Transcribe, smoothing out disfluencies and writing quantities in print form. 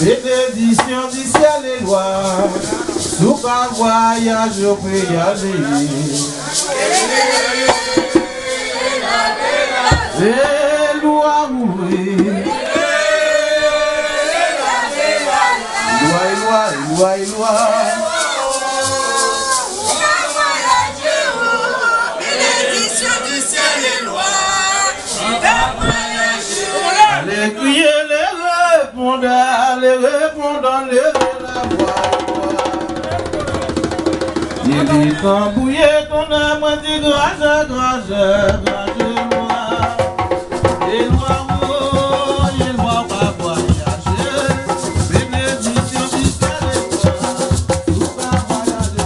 Bénédiction du ciel et loi, nous pas voyage au péage. Et loi ouvrir. Loi. Bénédiction du ciel et loi. Allez crier les répondants, levez la voix. Il dit quand bouillet ton âme, dit grâce, moi. Et loi, pas voyager. Bénédiction du ciel et loi, nous pas voyager.